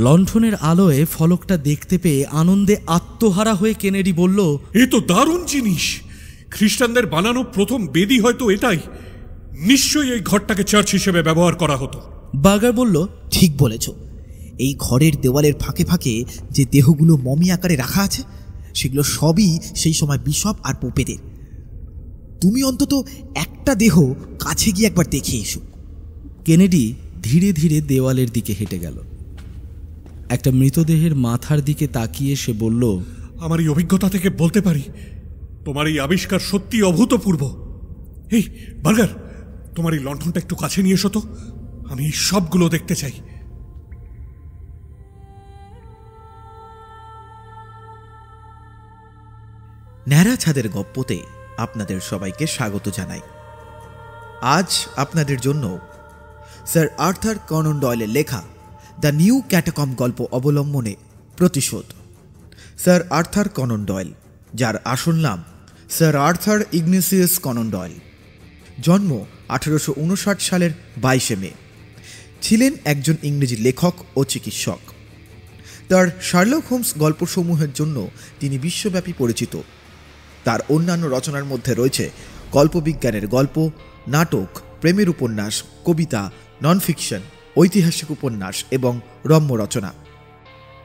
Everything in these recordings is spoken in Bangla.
লণ্ঠনের আলোয় ফলকটা দেখতে পেয়ে আনন্দে আত্মহারা হয়ে কেনেডি বলল, এ তো দারুণ জিনিস। খ্রিস্টানদের বানানো প্রথম বেদি হয়তো এটাই। নিশ্চয়ই এই ঘরটাকে চার্চ হিসেবে ব্যবহার করা হতো। বার্গার বলল, ঠিক বলেছ। এই ঘরের দেওয়ালের ফাঁকে ফাঁকে যে দেহগুলো মমি আকারে রাখা আছে, সেগুলো সবই সেই সময় বিশপ আর পোপেদের। তুমি অন্তত একটা দেহ কাছে গিয়ে একবার দেখে এসো। কেনেডি ধীরে ধীরে দেওয়ালের দিকে হেঁটে গেল। একটা মৃতদেহের মাথার দিকে তাকিয়ে সে বলল, আমার এই অভিজ্ঞতা থেকে বলতে পারি তোমার এই আবিষ্কার সত্যি অভূতপূর্ব। এই বার্গার, তোমার এই লণ্ঠনটা একটু কাছে নিয়ে এসো তো, আমি সবগুলো দেখতে চাই। ন্যাড়া ছাদের গপ্পতে আপনাদের সবাইকে স্বাগত জানাই। আজ আপনাদের জন্য স্যার আর্থার কনন ডয়েলের লেখা দ্য নিউ ক্যাটাকম্ব গল্প অবলম্বনে প্রতিশোধ। স্যার আর্থার কনন ডয়েল, যার আসল নাম স্যার আর্থার ইগনেসিয়াস কনন ডয়েল, জন্ম 1859 সালের 22 মে, ছিলেন একজন ইংরেজি লেখক ও চিকিৎসক। তার শার্লক হোমস গল্পসমূহের জন্য তিনি বিশ্বব্যাপী পরিচিত। তার অন্যান্য রচনার মধ্যে রয়েছে কল্পবিজ্ঞানের গল্প, নাটক, প্রেমের উপন্যাস, কবিতা, নন ফিকশন, ঐতিহাসিক উপন্যাস এবং রম্য রচনা।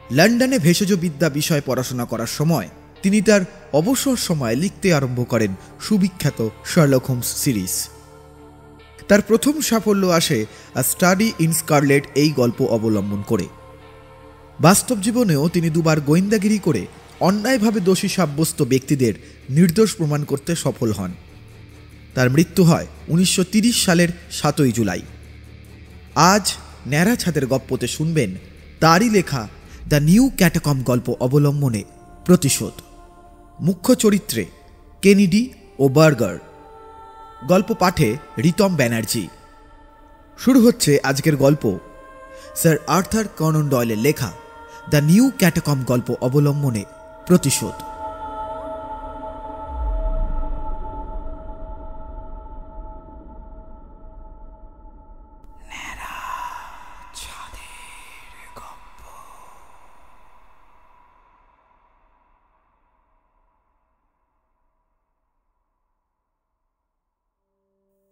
লন্ডনে ভেষজ বিদ্যা বিষয়ে পড়াশোনা করার সময় তিনি তার অবসর সময়ে লিখতে আরম্ভ করেন সুবিখ্যাত শার্লক হোমস সিরিজ। তার প্রথম সাফল্য আসে আ স্টাডি ইন স্কারলেট এই গল্প অবলম্বন করে। বাস্তব জীবনেও তিনি দুবার গোয়েন্দাগিরি করে অন্যায়ভাবে দোষী সাব্যস্ত ব্যক্তিদের নির্দোষ প্রমাণ করতে সফল হন। তার মৃত্যু হয় 1930 সালের 7 জুলাই। আজ ন্যাড়া ছাদের গপ্পতে শুনবেন তারই লেখা দ্য নিউ ক্যাটাকম্ব গল্প অবলম্বনে প্রতিশোধ। মুখ্য চরিত্রে কেনেডি ও বার্গার। গল্প পাঠে রিতম ব্যানার্জি। শুরু হচ্ছে আজকের গল্প, স্যার আর্থার কনন ডয়েলের লেখা দ্য নিউ ক্যাটাকম্ব গল্প অবলম্বনে প্রতিশোধ।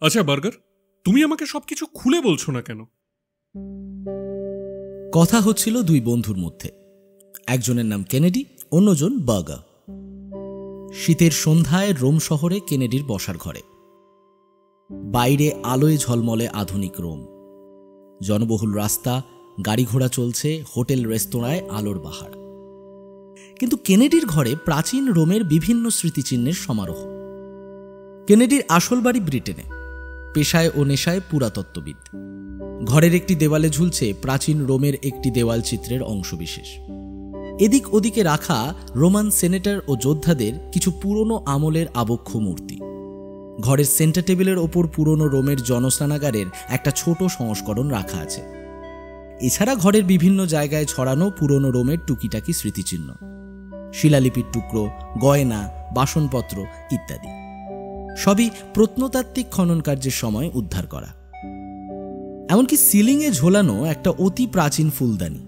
আচ্ছা বার্গার, তুমি আমাকে সবকিছু খুলে বলছো না কেন? কথা হচ্ছিল দুই বন্ধুর মধ্যে। একজনের নাম কেনেডি, অন্যজন বার্গার। শীতের সন্ধ্যায় রোম শহরে কেনেডির বসার ঘরে। বাইরে আলোয় ঝলমলে আধুনিক রোম। জনবহুল রাস্তা, গাড়ি ঘোড়া চলছে, হোটেল রেস্তোরাঁয় আলোর বাহার। কিন্তু কেনেডির ঘরে প্রাচীন রোমের বিভিন্ন স্মৃতিচিহ্নের সমারোহ। কেনেডির আসল বাড়ি ব্রিটেনে। পেশায় ও নেশায় পুরাতত্ত্ববিদ। ঘরের একটি দেওয়ালে ঝুলছে প্রাচীন রোমের একটি দেওয়াল চিত্রের অংশবিশেষ। এদিক ওদিকে রাখা রোমান সেনেটর ও যোদ্ধাদের কিছু পুরনো আমলের আবক্ষ মূর্তি। ঘরের সেন্টার টেবিলের ওপর পুরনো রোমের জনস্নানাগারের একটা ছোট সংস্করণ রাখা আছে। এছাড়া ঘরের বিভিন্ন জায়গায় ছড়ানো পুরনো রোমের টুকিটাকি স্মৃতিচিহ্ন, শিলালিপির টুকরো, গয়না, বাসনপত্র ইত্যাদি। সবই প্রত্নতাত্ত্বিক খনন কার্যের সময় উদ্ধার করা। এমনকি সিলিংয়ে ঝোলানো একটা অতি প্রাচীন ফুলদানি।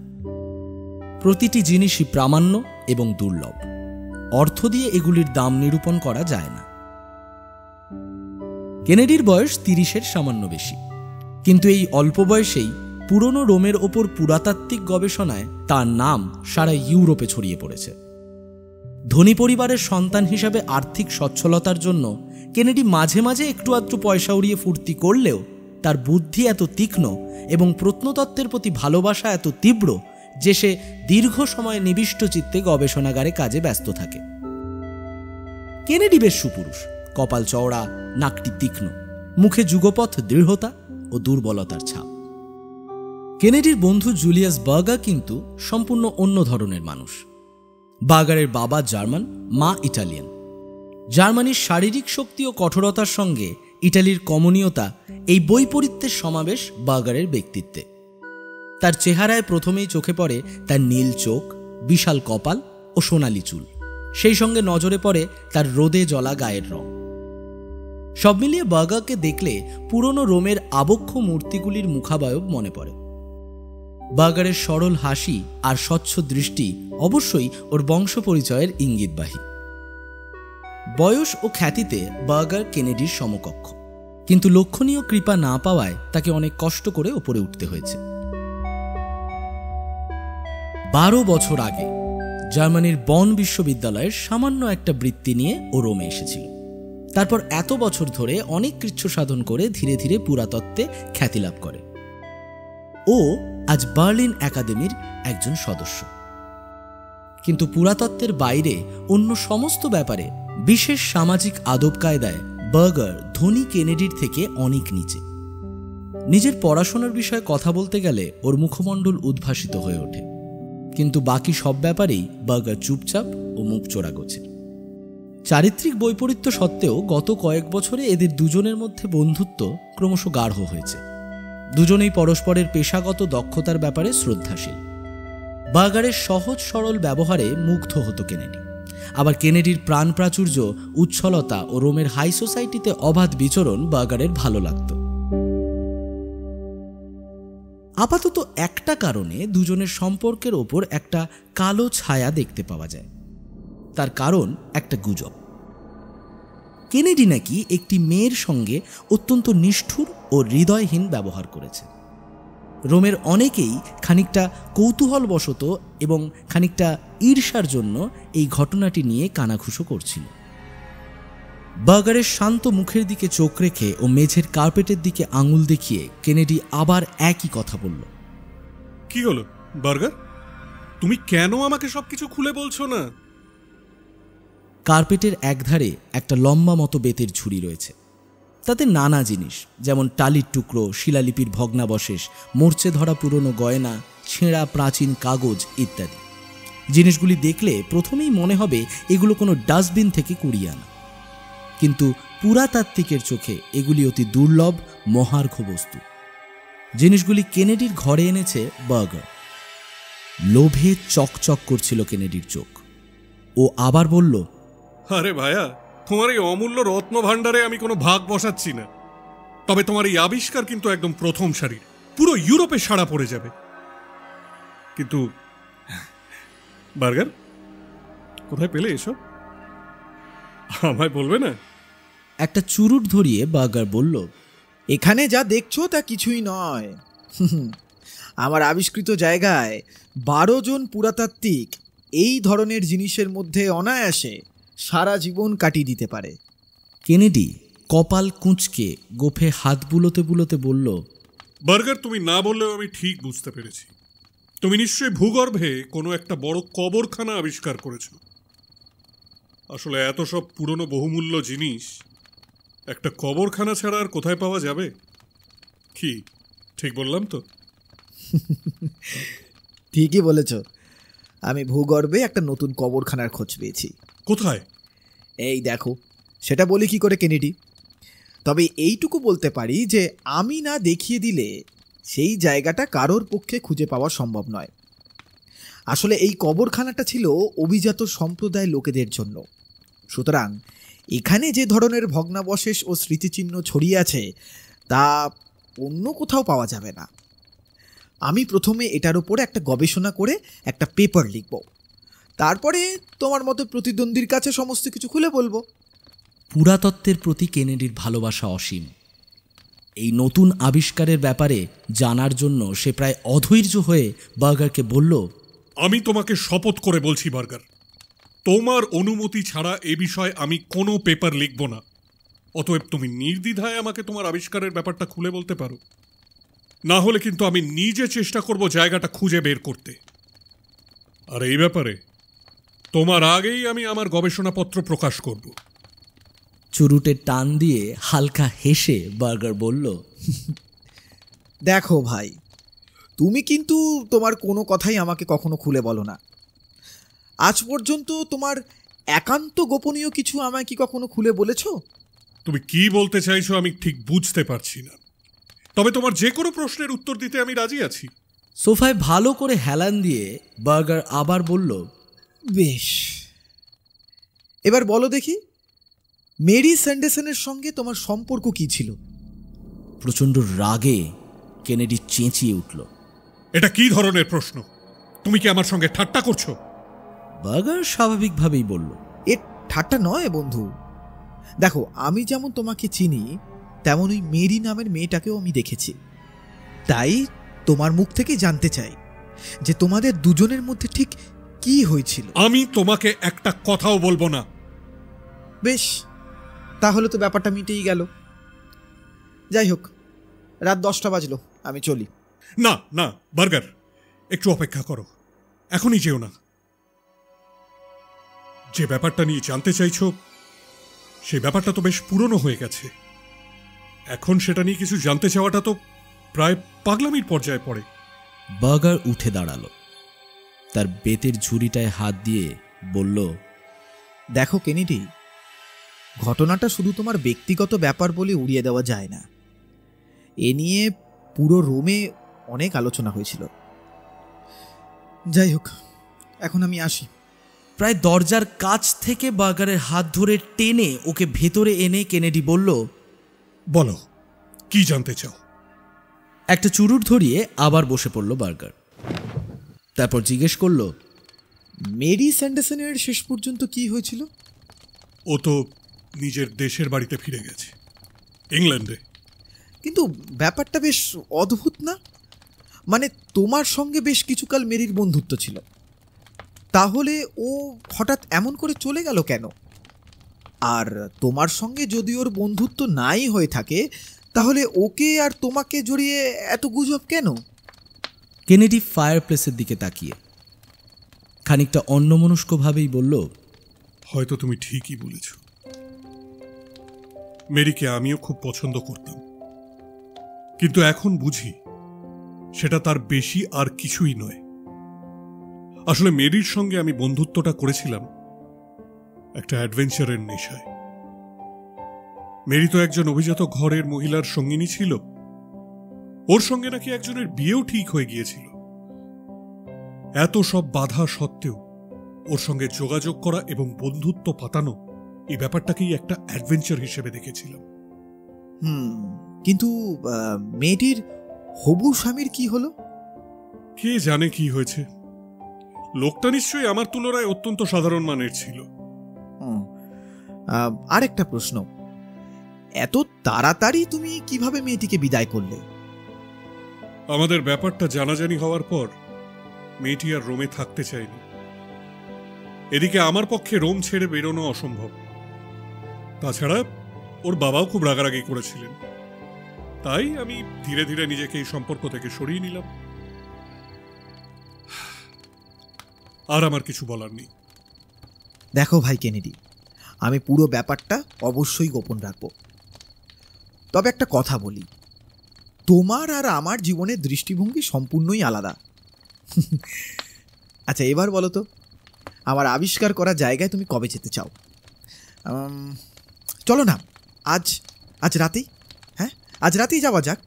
প্রতিটি জিনিসই প্রামাণ্য এবং দুর্লভ। অর্থ দিয়ে এগুলির দাম নিরূপণ করা যায় না। কেনেডির বয়স 30-এর সামান্য বেশি, কিন্তু এই অল্প বয়সেই পুরনো রোমের ওপর পুরাতাত্ত্বিক গবেষণায় তার নাম সারা ইউরোপে ছড়িয়ে পড়েছে। ধনী পরিবারের সন্তান হিসাবে আর্থিক সচ্ছলতার জন্য কেনেডি মাঝে মাঝে একটু আধটু পয়সা উড়িয়ে ফুর্তি করলেও তার বুদ্ধি এত তীক্ষ্ণ এবং প্রত্নতত্ত্বের প্রতি ভালোবাসা এত তীব্র যে সে দীর্ঘ সময় নিবিষ্ট চিত্তে গবেষণাগারে কাজে ব্যস্ত থাকে। কেনেডি বেশ সুপুরুষ, কপাল চওড়া, নাকটি তীক্ষ্ণ, মুখে যুগপথ দৃঢ়তা ও দুর্বলতার ছাপ। কেনেডির বন্ধু জুলিয়াস বার্গার কিন্তু সম্পূর্ণ অন্য ধরনের মানুষ। বার্গারের বাবা জার্মান, মা ইটালিয়ান। জার্মানির শারীরিক শক্তি ও কঠোরতার সঙ্গে ইটালির কমনীয়তা, এই বৈপরীত্যের সমাবেশ বার্গারের ব্যক্তিত্বে। তার চেহারায় প্রথমেই চোখে পড়ে তার নীল চোখ, বিশাল কপাল ও সোনালি চুল। সেই সঙ্গে নজরে পড়ে তার রোদে জ্বলা গায়ের রং। সব মিলিয়ে বার্গারকে দেখলে পুরনো রোমের আবক্ষ মূর্তিগুলির মুখাবয়ব মনে পড়ে। বার্গারের সরল হাসি আর স্বচ্ছ দৃষ্টি অবশ্যই ওর বংশ পরিচয়ের ইঙ্গিতবাহী। বয়স ও খ্যাতিতে বার্গার কেনেডির সমকক্ষ, কিন্তু লক্ষণীয় কৃপা না পাওয়ায় তাকে অনেক কষ্ট করে ওপরে উঠতে হয়েছে। 12 বছর আগে জার্মানির বন বিশ্ববিদ্যালয়ের সামান্য একটা বৃত্তি নিয়ে ও রোমে এসেছিল। তারপর এত বছর ধরে অনেক কৃচ্ছ সাধন করে ধীরে ধীরে পুরাতত্ত্বে খ্যাতি লাভ করে। ও আজ বার্লিন একাডেমির একজন সদস্য। কিন্তু পুরাতত্ত্বের বাইরে অন্য সমস্ত ব্যাপারে, বিশেষ সামাজিক আদব কায়দায় বার্গার ধনী কেনেডির থেকে অনেক নিচে। নিজের পড়াশোনার বিষয়ে কথা বলতে গেলে ওর মুখমণ্ডল উদ্ভাসিত হয়ে ওঠে, কিন্তু বাকি সব ব্যাপারেই বার্গার চুপচাপ ও মুখ চোরাগোছে। চারিত্রিক বৈপরীত্য সত্ত্বেও গত কয়েক বছরে এদের দুজনের মধ্যে বন্ধুত্ব ক্রমশ গাঢ় হয়েছে। দুজনেই পরস্পরের পেশাগত দক্ষতার ব্যাপারে শ্রদ্ধাশীল। বার্গারের সহজ সরল ব্যবহারে মুগ্ধ হতো কেনেডি, আবার কেনেডির প্রাণ প্রাচুর্য, উচ্ছলতা ও রোমের হাই সোসাইটিতে অবাধ বিচরণ বার্গারের ভালো লাগত। আপাতত একটা কারণে দুজনের সম্পর্কের ওপর একটা কালো ছায়া দেখতে পাওয়া যায়। তার কারণ একটা গুজব। কেনেডি নাকি একটি মেয়ের সঙ্গে অত্যন্ত নিষ্ঠুর ও হৃদয়হীন ব্যবহার করেছে। রোমের অনেকেই খানিকটা কৌতূহলবশত এবং খানিকটা ঈর্ষার জন্য এই ঘটনাটি নিয়ে কানাঘুষো করছিল। বার্গারের শান্ত মুখের দিকে চোখ রেখে ও মেঝের কার্পেটের দিকে আঙুল দেখিয়ে কেনেডি আবার একই কথা বলল। কি হলো বার্গার, তুমি কেন আমাকে সবকিছু খুলে বলছো না? কার্পেটের একধারে একটা লম্বা মতো বেতের ঝুড়ি রয়েছে। তাতে নানা জিনিস, যেমন টালির টুকরো, শিলালিপির ভগ্নাবশেষ, মরচে ধরা পুরনো গয়না, ছেঁড়া প্রাচীন কাগজ ইত্যাদি। জিনিসগুলি দেখলে প্রথমেই মনে হবে এগুলো কোনো ডাস্টবিন থেকে কুড়িয়ে আনা, কিন্তু পুরাতাত্ত্বিকের চোখে এগুলি অতি দুর্লভ মহার্ঘ বস্তু। জিনিসগুলি কেনেডির ঘরে এনেছে বার্গার। লোভে চকচক করছিল কেনেডির চোখ। ও আবার বলল, আরে ভাইয়া, তোমার এই অমূল্য রত্ন ভাণ্ডারে আমি কোনো ভাগ বসাচ্ছি না, তবে তোমার এই আবিষ্কার কিন্তু একদম প্রথম সারির, পুরো ইউরোপে সাড়া পড়ে যাবে। কিন্তু বার্গার, কোথায় পেলে এসব? আমায় বলবে না? একটা চুরুট ধরিয়ে বার্গার বলল, এখানে যা দেখছো তা কিছুই নয়। আমার আবিষ্কৃত জায়গায় 12 জন পুরাতাত্ত্বিক এই ধরনের জিনিসের মধ্যে অনায়াসে সারা জীবন কাটিয়ে দিতে পারে। কেনেডি কপাল কুঁচকে গোফে হাত বুলোতে বুলোতে বলল, বার্গার, তুমি না বললেও আমি ঠিক বুঝতে পেরেছি। তুমি নিশ্চয়ই ভূগর্ভে কোনো একটা বড় কবরখানা আবিষ্কার করেছো। আসলে এত সব পুরনো বহুমূল্য জিনিস একটা কবরখানা ছাড়া আর কোথায় পাওয়া যাবে? কি ঠিক বললাম তো? ঠিকই বলেছ। আমি ভূগর্ভে একটা নতুন কবরখানার খোঁজ পেয়েছি। কোথায়? এই দেখো। সেটা বলি কি করে কেনেডি? তবে এইটুকু বলতে পারি যে আমি না দেখিয়ে দিলে সেই জায়গাটা কারোর পক্ষে খুঁজে পাওয়া সম্ভব নয়। আসলে এই কবরখানাটা ছিল অভিজাত সম্প্রদায় লোকেদের জন্য। সুতরাং এখানে যে ধরনের ভগ্নাবশেষ ও স্মৃতিচিহ্ন ছড়িয়ে আছে তা অন্য কোথাও পাওয়া যাবে না। আমি প্রথমে এটার উপরে একটা গবেষণা করে একটা পেপার লিখব, তারপরে তোমার মতো প্রতিদ্বন্দ্বীর কাছে সমস্ত কিছু খুলে বলবো। পুরাতত্ত্বের প্রতি কেনেডির ভালোবাসা অসীম। এই নতুন আবিষ্কারের ব্যাপারে জানার জন্য সে প্রায় অধৈর্য হয়ে বার্গারকে বলল, আমি তোমাকে শপথ করে বলছি বার্গার, তোমার অনুমতি ছাড়া এ বিষয়ে আমি কোনো পেপার লিখব না। অতএব তুমি নির্দ্বিধায় আমাকে তোমার আবিষ্কারের ব্যাপারটা খুলে বলতে পারো, না হলে কিন্তু আমি নিজে চেষ্টা করব জায়গাটা খুঁজে বের করতে। আর এই ব্যাপারে তোমার আগেই আমি আমার গবেষণাপত্র প্রকাশ করব। চুরুটের টান দিয়ে হালকা হেসে বার্গার বলল, দেখো ভাই, তুমি কিন্তু তোমার কোনো কথাই আমাকে কখনো খুলে বলো না। আজ পর্যন্ত তোমার একান্ত গোপনীয় কিছু আমায় কি কখনো খুলে বলেছো? তুমি কি বলতে চাইছো আমি ঠিক বুঝতে পারছি না, তবে তোমার যে কোনো প্রশ্নের উত্তর দিতে আমি রাজি আছি। সোফায় ভালো করে হেলান দিয়ে বার্গার আবার বলল, বেশ, এবার বলো দেখি, মেরি স্যান্ডারসনের সঙ্গে তোমার সম্পর্ক কি ছিল? প্রচণ্ড রাগে কেনেডি চেঁচিয়ে উঠল, এটা কি ধরনের প্রশ্ন? তুমি কি আমার সঙ্গে ঠাট্টা করছো? বার্গার স্বাভাবিকভাবেই বলল, এ ঠাট্টা নয় বন্ধু। দেখো, আমি যেমন তোমাকে চিনি তেমন ওই মেরি নামের মেয়েটাকেও আমি দেখেছি। তাই তোমার মুখ থেকে জানতে চাই যে তোমাদের দুজনের মধ্যে ঠিক কি হয়েছিল। আমি তোমাকে একটা কথাও বলবো না। বেশ, তাহলে তো ব্যাপারটা মিটেই গেল। যাই হোক, রাত 10টা বাজলো, আমি চলি। না না বার্গার, একটু অপেক্ষা করো, এখনই যেও না। যে ব্যাপারটা নিয়ে জানতে চাইছো সেই ব্যাপারটা তো বেশ পুরনো হয়ে গেছে। এখন সেটা নিয়ে কিছু জানতে চাওয়াটা তো প্রায় পাগলামির পর্যায়ে পড়ে। বার্গার উঠে দাঁড়ালো, তার বেতের ঝুড়িটায় হাত দিয়ে বলল, দেখো কেনেডি, ঘটনাটা শুধু তোমার ব্যক্তিগত ব্যাপার বলে উড়িয়ে দেওয়া যায় না। এ নিয়ে পুরো রোমে অনেক আলোচনা হয়েছিল। যাই হোক, এখন আমি আসি। প্রায় দরজার কাছ থেকে বার্গারের হাত ধরে টেনে ওকে ভেতরে এনে কেনেডি বলল, বলো, কি জানতে চাও? একটা চুরুট ধরিয়ে আবার বসে পড়ল বার্গার। তারপর জিজ্ঞেস করল, মেরি স্যান্ডারসনের শেষ পর্যন্ত কি হয়েছিল? ও তো নিজের দেশের বাড়িতে ফিরে গেছে, ইংল্যান্ডে। কিন্তু ব্যাপারটা বেশ অদ্ভুত না? মানে তোমার সঙ্গে বেশ কিছুকাল মেরির বন্ধুত্ব ছিল, তাহলে ও হঠাৎ এমন করে চলে গেল কেন? আর তোমার সঙ্গে যদি ওর বন্ধুত্ব নাই হয়ে থাকে, তাহলে ওকে আর তোমাকে জড়িয়ে এত গুজব কেন? কেনেডি ফায়ার প্লেসের দিকে তাকিয়ে খানিকটা অন্যমনস্কভাবেই বলল, হয়তো তুমি ঠিকই বলেছ। মেরিকে আমিও খুব পছন্দ করতাম, কিন্তু এখন বুঝি সেটা তার বেশি আর কিছুই নয়। আসলে মেরির সঙ্গে আমি বন্ধুত্বটা করেছিলাম একটা অ্যাডভেঞ্চারের নেশায়। মেরি তো একজন অভিজাত ঘরের মহিলার সঙ্গিনী ছিল, ওর সঙ্গে নাকি একজনের বিয়েও ঠিক হয়ে গিয়েছিল। এত সব বাধা সত্ত্বেও ওর সঙ্গে যোগাযোগ করা এবং বন্ধুত্ব পাতানো, এই ব্যাপারটাকেই একটা অ্যাডভেঞ্চার হিসেবে দেখেছিলাম। কিন্তু মেয়েটির হবু স্বামীর কি হলো? কে জানে কি হয়েছে। লোকটা নিশ্চয়ই আমার তুলনায় অত্যন্ত সাধারণ মানের ছিল। আরেকটা প্রশ্ন, এত তাড়াতাড়ি তুমি কিভাবে মেয়েটিকে বিদায় করলে? আমাদের ব্যাপারটা জানাজানি হওয়ার পর মেয়েটি আর রোমে থাকতে চায়নি। এদিকে আমার পক্ষে রোম ছেড়ে বেরোনো অসম্ভব। তাছাড়া ওর বাবাও খুব রাগারাগি করেছিলেন, তাই আমি ধীরে ধীরে নিজেকে এই সম্পর্ক থেকে সরিয়ে নিলাম। আর আমার কিছু বলার নেই। দেখো ভাই কেনেডি, আমি পুরো ব্যাপারটা অবশ্যই গোপন রাখব, তবে একটা কথা বলি, তোমার আর আমার জীবনের দৃষ্টিভঙ্গি সম্পূর্ণই আলাদা। আচ্ছা, এবার বলো তো, আমার আবিষ্কার করা জায়গায় তুমি কবে যেতে চাও? চলো না, আজ রাতেই। হ্যাঁ, আজ রাতেই যাওয়া যাক।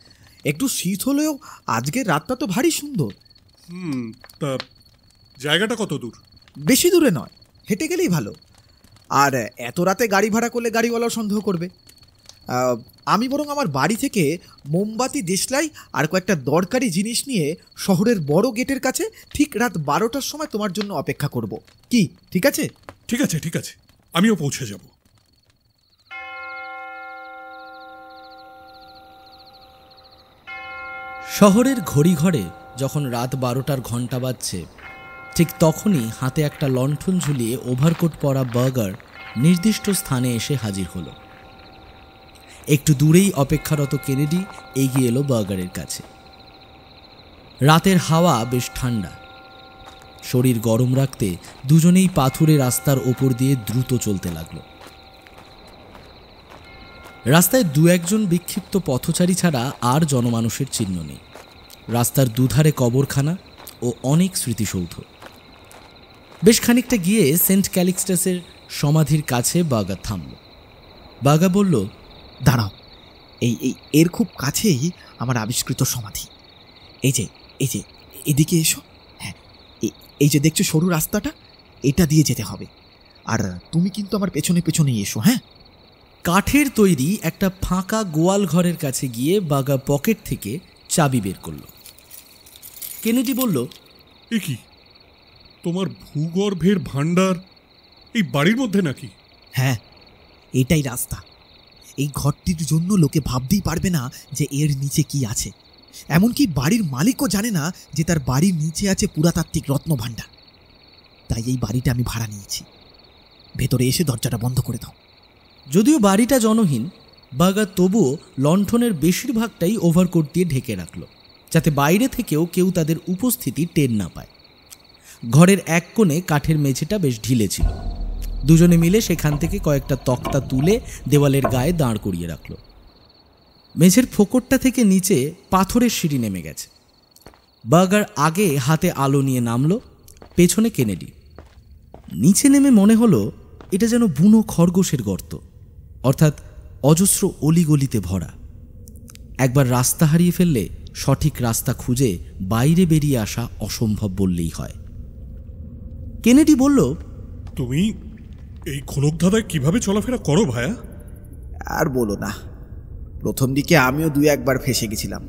একটু শীত হলেও আজকের রাতটা তো ভারী সুন্দর। তা জায়গাটা কত দূর? বেশি দূরে নয়, হেঁটে গেলেই ভালো। আর এত রাতে গাড়ি ভাড়া করলে গাড়িওয়ালাও সন্দেহ করবে। আমি বরং আমার বাড়ি থেকে মোমবাতি, দেশলাই আর কয়েকটা দরকারি জিনিস নিয়ে শহরের বড় গেটের কাছে ঠিক রাত 12টার সময় তোমার জন্য অপেক্ষা করব। কি ঠিক আছে? ঠিক আছে, ঠিক আছে, আমিও পৌঁছে যাব। শহরের ঘড়িঘরে যখন রাত 12টার ঘণ্টা বাজছে, ঠিক তখনই হাতে একটা লণ্ঠন ঝুলিয়ে ওভারকোট পরা বার্গার নির্দিষ্ট স্থানে এসে হাজির হলো। একটু দূরেই অপেক্ষারত কেনেডি এগিয়ে এলো বার্গারের কাছে। রাতের হাওয়া বেশ ঠান্ডা, শরীর গরম রাখতে দুজনেই পাথুরে রাস্তার ওপর দিয়ে দ্রুত চলতে লাগলো। রাস্তায় দু একজন বিক্ষিপ্ত পথচারী ছাড়া আর জনমানুষের চিহ্ন নেই। রাস্তার দুধারে কবরখানা ও অনেক স্মৃতিসৌধ। বেশ খানিকটা গিয়ে সেন্ট ক্যালিক্সটাসের সমাধির কাছে বার্গার থামল। বার্গার বলল, দাঁড়াও, এর খুব কাছেই আমার আবিষ্কৃত সমাধি। এই যে এদিকে এসো। হ্যাঁ, এই যে দেখছো সরু রাস্তাটা, এটা দিয়ে যেতে হবে। আর তুমি কিন্তু আমার পেছনে পেছনেই এসো। হ্যাঁ। কাঠের তৈরি একটা ফাঁকা গোয়াল ঘরের কাছে গিয়ে বার্গার পকেট থেকে চাবি বের করল। কেনেডি বলল, এ কি, তোমার ভূগর্ভের ভাণ্ডার এই বাড়ির মধ্যে নাকি? হ্যাঁ, এটাই রাস্তা। এই ঘরটির জন্য লোকে ভাবতেই পারবে না যে এর নিচে কি আছে। এমনকি বাড়ির মালিকও জানে না যে তার বাড়ির নিচে আছে পুরাতাত্ত্বিক রত্নভাণ্ডার। তাই এই বাড়িটা আমি ভাড়া নিয়েছি। ভেতরে এসে দরজাটা বন্ধ করে দাও। যদিও বাড়িটা জনহীন, বার্গার তবুও লণ্ঠনের বেশিরভাগটাই ওভারকোট দিয়ে ঢেকে রাখল, যাতে বাইরে থেকেও কেউ তাদের উপস্থিতি টের না পায়। ঘরের এক কোণে কাঠের মেঝেটা বেশ ঢিলে ছিল। দুজনে মিলে সেখান থেকে কয়েকটা তক্তা তুলে দেওয়ালের গায়ে দাঁড় করিয়ে রাখল। মেঝের ফোকরটা থেকে নিচে পাথরের সিঁড়ি নেমে গেছে। বার্গার আগে হাতে আলো নিয়ে নামল, পেছনে কেনেডি। নিচে নেমে মনে হলো এটা যেন বুনো খরগোশের গর্ত, অর্থাৎ অজস্র অলিগলিতে ভরা। একবার রাস্তা হারিয়ে ফেললে সঠিক রাস্তা খুঁজে বাইরে বেরিয়ে আসা অসম্ভব বললেই হয়। কেনেডি বলল, তুমি এই খোলকধাঁধায় কিভাবে চলাফেরা করো ভায়া? আর বলো না, প্রথম দিকে আমিও 2-1 ফেসে গেছিলাম।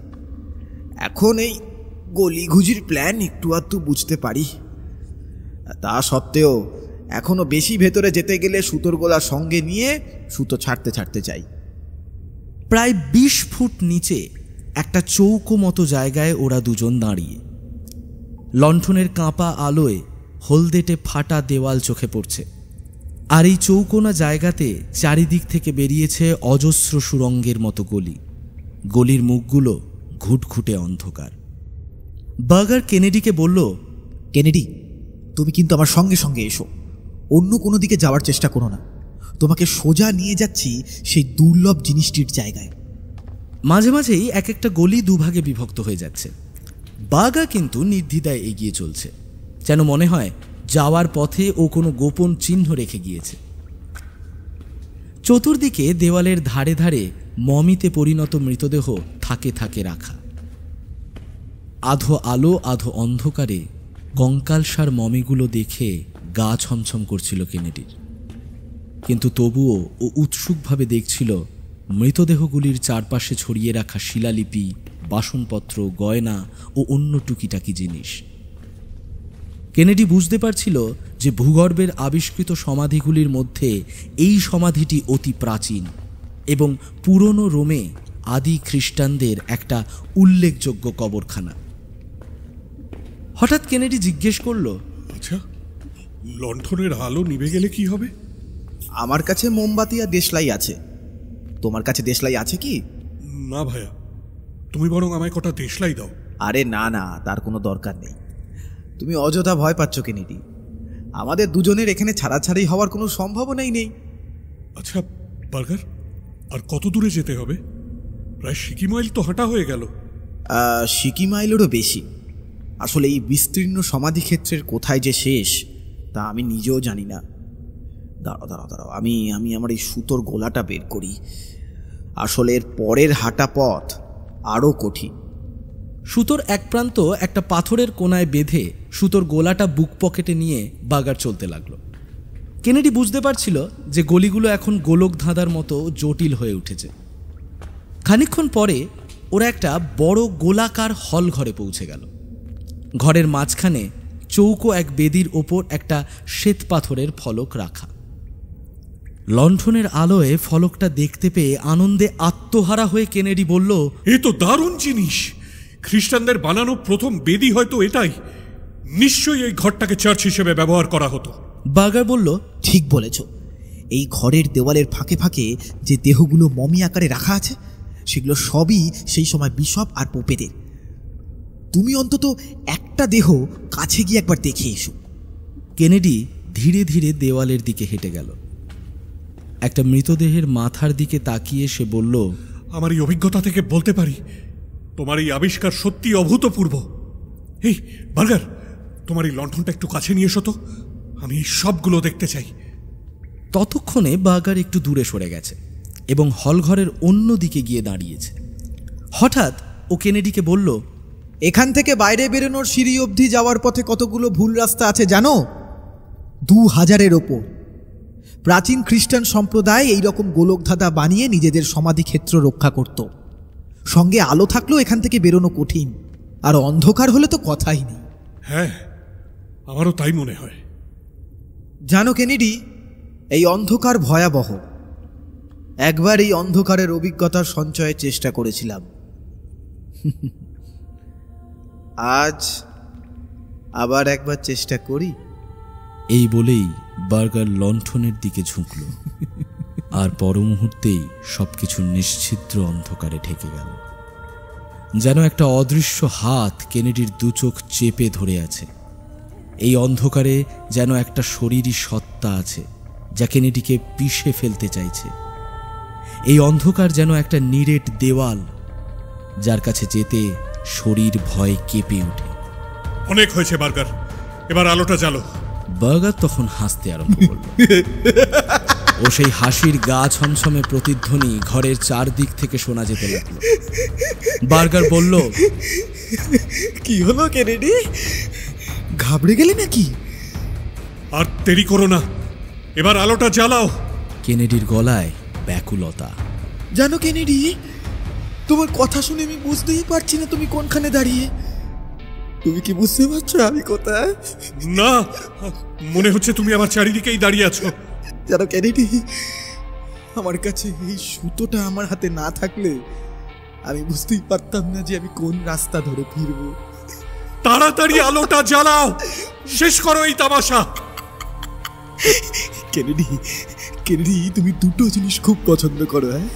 এখন এই গলিঘুজির প্ল্যান একটু আধটু বুঝতে পারি। তা সত্ত্বেও এখনো বেশি ভেতরে যেতে গেলে সুতোর গোলা সঙ্গে নিয়ে সুতো ছাড়তে ছাড়তে চাই। প্রায় 20 ফুট নিচে একটা চৌকো মতো জায়গায় ওরা দুজন দাঁড়িয়ে। লণ্ঠনের কাঁপা আলোয় হলদেটে ফাটা দেওয়াল চোখে পড়ছে, আর এই চৌকোনা জায়গাতে চারিদিক থেকে বেরিয়েছে অজস্র সুরঙ্গের মতো গলি। গলির মুখগুলো ঘুটঘুটে অন্ধকার। বার্গার কেনেডিকে বলল, কেনেডি, তুমি কিন্তু আমার সঙ্গে সঙ্গে এসো। অন্য কোনো দিকে যাওয়ার চেষ্টা করো না। তোমাকে সোজা নিয়ে যাচ্ছি সেই দুর্লভ জিনিসটির জায়গায়। মাঝে মাঝেই এক একটা গলি দুভাগে বিভক্ত হয়ে যাচ্ছে। বার্গার কিন্তু নির্দ্বিধায় এগিয়ে চলছে, যেন মনে হয় যাওয়ার পথে ও কোনো গোপন চিহ্ন রেখে গিয়েছে। চতুর্দিকে দেওয়ালের ধারে ধারে মমিতে পরিণত মৃতদেহ থাকে থাকে রাখা। আধো আলো আধো অন্ধকারে কঙ্কালসার মমিগুলো দেখে গা ছমছম করছিল কেনেডির। কিন্তু তবুও ও উৎসুকভাবে দেখছিল মৃতদেহগুলির চারপাশে ছড়িয়ে রাখা শিলালিপি, বাসনপত্র, গয়না ও অন্য টুকিটাকি জিনিস। কেনেডি বুঝতে পারছিল যে ভূগর্ভের আবিষ্কৃত সমাধিগুলির মধ্যে এই সমাধিটি অতি প্রাচীন এবং পুরনো রোমে আদি খ্রিস্টানদের একটা উল্লেখযোগ্য কবরখানা। হঠাৎ কেনেডি জিজ্ঞেস করল, আচ্ছা, লণ্ঠনের আলো নিভে গেলে কি হবে? আমার কাছে মোমবাতি আর দেশলাই আছে। তোমার কাছে দেশলাই আছে কি? না ভাইয়া, তুমি বরং আমায় কটা দেশলাই দাও। আরে না না, তার কোনো দরকার নেই। তুমি অযথা ভয় পাচ্ছ কেনেডি। আমাদের দুজনের এখানে ছাড়াছাড়ি হওয়ার কোনো সম্ভাবনাই নেই। আচ্ছা বার্গার, আর কত দূরে যেতে হবে? প্রায় 60 মাইল তো হাঁটা হয়ে গেল। 60 মাইলেরও বেশি। আসলে এই বিস্তীর্ণ সমাধিক্ষেত্রের কোথায় যে শেষ তা আমি নিজেও জানি না। দাঁড়াও, আমি আমার এই সুতোর গোলাটা বের করি। আসলে এর পরের হাঁটা পথ আরও কঠিন। সুতোর এক প্রান্ত একটা পাথরের কোনায় বেঁধে সুতোর গোলাটা বুক পকেটে নিয়ে বার্গার চলতে লাগলো। কেনেডি বুঝতে পারছিল যে গলিগুলো এখন গোলক ধাঁধার মতো জটিল হয়ে উঠেছে। খানিকক্ষণ পরে ওরা একটা বড় গোলাকার হল ঘরে পৌঁছে গেল। ঘরের মাঝখানে চৌকো এক বেদির ওপর একটা শ্বেত পাথরের ফলক রাখা। লণ্ঠনের আলোয় ফলকটা দেখতে পেয়ে আনন্দে আত্মহারা হয়ে কেনেডি বলল, এ তো দারুণ জিনিস! খ্রিস্টানদের বানানো প্রথম বেদি হয়তো এটাই। নিশ্চয়ই এই ঘরটাকে চার্চ হিসেবে ব্যবহার করা হতো। বার্গার বলল, ঠিক বলেছ। এই ঘরের দেওয়ালের ফাঁকে ফাঁকে যে দেহগুলো মমি আকারে রাখা আছে, সেগুলো সবই সেই সময় বিশপ আর পোপেদের। তুমি অন্তত একটা দেহ কাছে গিয়ে একবার দেখে এসো। কেনেডি ধীরে ধীরে দেওয়ালের দিকে হেঁটে গেল। একটা মৃতদেহের মাথার দিকে তাকিয়ে সে বলল, আমার এই অভিজ্ঞতা থেকে বলতে পারি তোমার এই আবিষ্কার সত্যি অভূতপূর্ব। এই বার্গার, তোমার এই লণ্ঠনটা একটু কাছে নিয়ে এসো তো, আমি এই সবগুলো দেখতে চাই। ততক্ষণে বার্গার একটু দূরে সরে গেছে এবং হলঘরের অন্য দিকে গিয়ে দাঁড়িয়েছে। হঠাৎ ও কেনেডিকে বলল, এখান থেকে বাইরে বেরোনোর সিঁড়ি অবধি যাওয়ার পথে কতগুলো ভুল রাস্তা আছে জানো? 2000-এর ওপর। প্রাচীন খ্রিস্টান সম্প্রদায় এইরকম গোলকধাঁধা বানিয়ে নিজেদের সমাধিক্ষেত্র রক্ষা করত। সঙ্গে আলো থাকলেও এখান থেকে বেরোনো কঠিন। আর অন্ধকার হলে তো কথাই নেই। হ্যাঁ, আমারও তাই মনে হয়। জানো কেনেডি, এই অন্ধকার ভয়াবহ। একবার এই অন্ধকারের অভিজ্ঞতার সঞ্চয়ের চেষ্টা করেছিলাম, আজ আবার একবার চেষ্টা করি। এই বলেই বার্গার লণ্ঠনের দিকে ঝুঁকল, আর পর মুহূর্তেই সবকিছু নিশ্ছিদ্র অন্ধকারে ঢেকে গেল। যেন একটা অদৃশ্য হাত কেনেডির দু চোখ চেপে ধরে আছে। এই অন্ধকারে যেন একটা শরীরী সত্তা আছে যা কেনেডিকে পিষে ফেলতে চাইছে। এই অন্ধকার যেন একটা নিরেট দেওয়াল, যার কাছে যেতে শরীর ভয়ে কেঁপে ওঠে। অনেক হয়েছে বার্গার, এবার আলোটা জ্বালো। বার্গার তখন হাসতে আরম্ভ করল, ও সেই হাসির গা ছমছমে প্রতিধ্বনি ঘরের চারদিক থেকে শোনা যেতে লাগলো। বার্গার বলল, কি হলো কেনেডি, ঘাবড়ে গেলে নাকি? আর দেরি করো না, এবার আলোটা জ্বালাও। কেনেডির গলায় ব্যাকুলতা। জানো কেনেডি, তোমার কথা শুনে আমি বুঝতেই পারছি না তুমি কোনখানে দাঁড়িয়ে। তুমি কি বুঝতে পারছো আমি কোথায়? না, মনে হচ্ছে তুমি আমার চারিদিকেই দাঁড়িয়ে আছো। জানো কেনেডি, আমার কাছে এই সুতোটা আমার হাতে না থাকলে আমি বুঝতেই পারতাম না যে আমি কোন রাস্তা ধরে ফিরবো। তাড়াতাড়ি আলোটা জ্বালাও, শেষ করো এই তামাশা। কেনেডি, কেনেডি, তুমি দুটো জিনিস খুব পছন্দ করো, হ্যাঁ?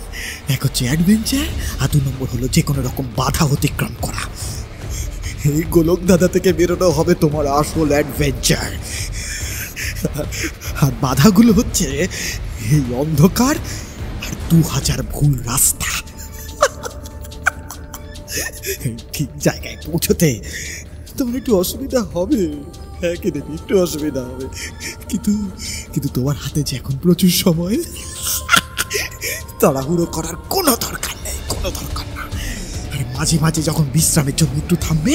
এক হচ্ছে অ্যাডভেঞ্চার, আর 2 নম্বর হলো যে কোনো রকম বাধা অতিক্রম করা। এই গোলক দাদা থেকে বেরোনো হবে তোমার আসল অ্যাডভেঞ্চার। আর বাধাগুলো হচ্ছে এই অন্ধকার আর 2000 ভুল রাস্তা। ঠিক জায়গায় পৌঁছতে তোমার একটু অসুবিধা হবে, হ্যাঁ কেনেডি, একটু অসুবিধা হবে, কিন্তু তোমার হাতে যে এখন প্রচুর সময়, তাড়াহুড়ো করার কোনো দরকার নেই, কোনো দরকার না। আর মাঝে মাঝে যখন বিশ্রামের জন্য একটু থামবে,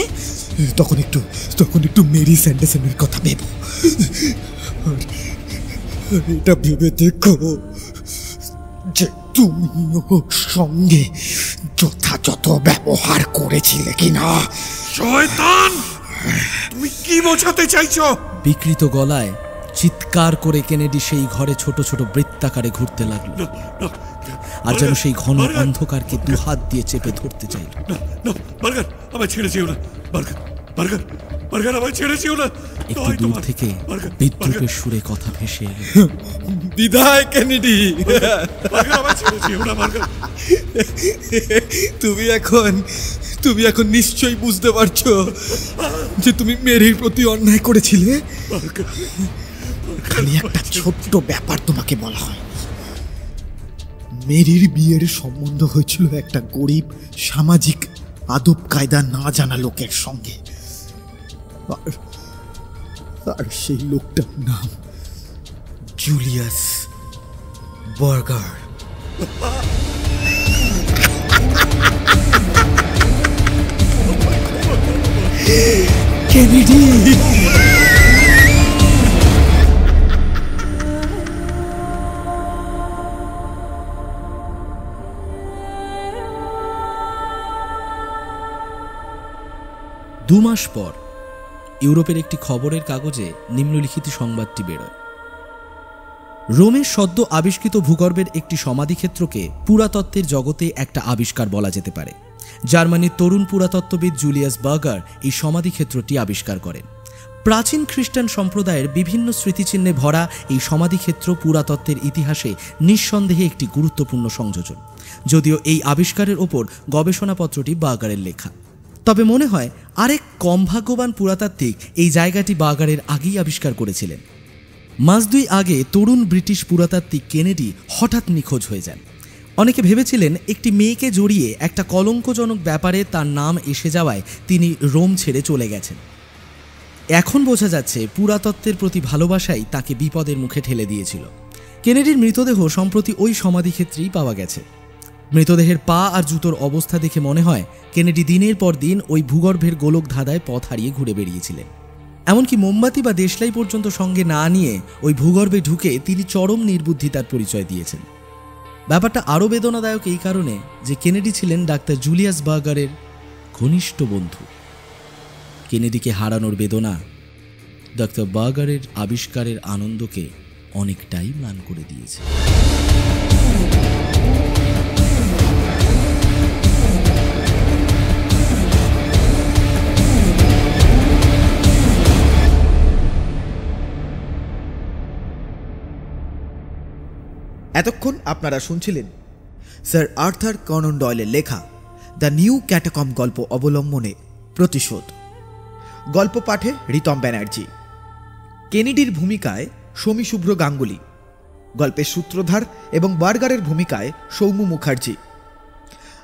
তখন একটু মেরি স্যান্ডারসনের কথা ভেবো। আর এটা ভেবে দেখো যে তুমি ওর সঙ্গে যথাযথ ব্যবহার করেছিলে কিনা। শয়তান, তুমি কি বোঝাতে চাইছো? বিকৃত গলায় চিৎকার করে কেনেডি সেই ঘরে ছোট ছোট বৃত্তাকারে ঘুরতে লাগলো, আর যেন সেই ঘন অন্ধকারকে 2 হাত দিয়ে চেপে ধরতে চাইল। বার্গার, আমায় ছেড়ে যেও না। বার্গার, বার্গার, বার্গার, আমায় ছেড়ে যেও না। একটু দূর থেকে বিদ্রুপের সুরে কথা ভেসে এলো, বিদায় কেনেডি, বার্গার, আমায় ছেড়ে যেও না। বার্গার, তুমি এখন নিশ্চয়ই বুঝতে পারছো যে তুমি মেরির প্রতি অন্যায় করেছিলে। খালি একটা ছোট্ট ব্যাপার তোমাকে বলা হয়, মেরির বিয়ের সম্বন্ধ হয়েছিল একটা গরিব সামাজিক আদব কায়দা না জানা লোকের সঙ্গে, আর সেই লোকটার নাম জুলিয়াস বার্গার। কেনেডি, দু মাস পর ইউরোপের একটি খবরের কাগজে নিম্নলিখিত সংবাদটি বেরোয়। রোমের সদ্য আবিষ্কৃত ভূগর্ভের একটি সমাধিক্ষেত্রকে পুরাতত্ত্বের জগতে একটা আবিষ্কার বলা যেতে পারে। জার্মানির তরুণ পুরাতত্ত্ববিদ জুলিয়াস বার্গার এই সমাধিক্ষেত্রটি আবিষ্কার করেন। প্রাচীন খ্রিস্টান সম্প্রদায়ের বিভিন্ন স্মৃতিচিহ্নে ভরা এই সমাধিক্ষেত্র পুরাতত্ত্বের ইতিহাসে নিঃসন্দেহে একটি গুরুত্বপূর্ণ সংযোজন, যদিও এই আবিষ্কারের ওপর গবেষণাপত্রটি বার্গারের লেখা। তবে মনে হয় আরেক কম ভাগ্যবান পুরাতাত্ত্বিক এই জায়গাটি বার্গারের আগেই আবিষ্কার করেছিলেন। মাস 2 আগে তরুণ ব্রিটিশ পুরাতাত্ত্বিক কেনেডি হঠাৎ নিখোঁজ হয়ে যান। অনেকে ভেবেছিলেন একটি মেয়েকে জড়িয়ে একটা কলঙ্কজনক ব্যাপারে তার নাম এসে যাওয়ায় তিনি রোম ছেড়ে চলে গেছেন। এখন বোঝা যাচ্ছে পুরাতত্ত্বের প্রতি ভালোবাসাই তাকে বিপদের মুখে ঠেলে দিয়েছিল। কেনেডির মৃতদেহ সম্প্রতি ওই সমাধিক্ষেত্রেই পাওয়া গেছে। মৃতদেহের পা আর জুতোর অবস্থা দেখে মনে হয় কেনেডি দিনের পর দিন ওই ভূগর্ভের গোলক ধাঁধায় পথ হারিয়ে ঘুরে বেরিয়েছিলেন। এমনকি মোমবাতি বা দেশলাই পর্যন্ত সঙ্গে না নিয়ে ওই ভূগর্ভে ঢুকে তিনি চরম নির্বুদ্ধিতার পরিচয় দিয়েছেন। ব্যাপারটা আরও বেদনাদায়ক এই কারণে যে কেনেডি ছিলেন ডাক্তার জুলিয়াস বার্গারের ঘনিষ্ঠ বন্ধু। কেনেডিকে হারানোর বেদনা ডক্টর বার্গারের আবিষ্কারের আনন্দকে অনেকটাই ম্লান করে দিয়েছে। এতক্ষণ আপনারা শুনছিলেন স্যার আর্থার কনন ডয়েলের লেখা দ্য নিউ ক্যাটাকম্ব গল্প অবলম্বনে প্রতিশোধ। গল্প পাঠে রিতম ব্যানার্জি, কেনেডির ভূমিকায় শমী শুভ্র গাঙ্গুলি, গল্পের সূত্রধার এবং বার্গারের ভূমিকায় সৌম্য মুখার্জি।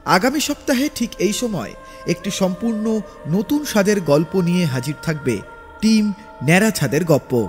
আগামী সপ্তাহে ঠিক এই সময় একটি সম্পূর্ণ নতুন স্বাদের গল্প নিয়ে হাজির থাকবে টিম ন্যাড়া ছাদের গপ্প।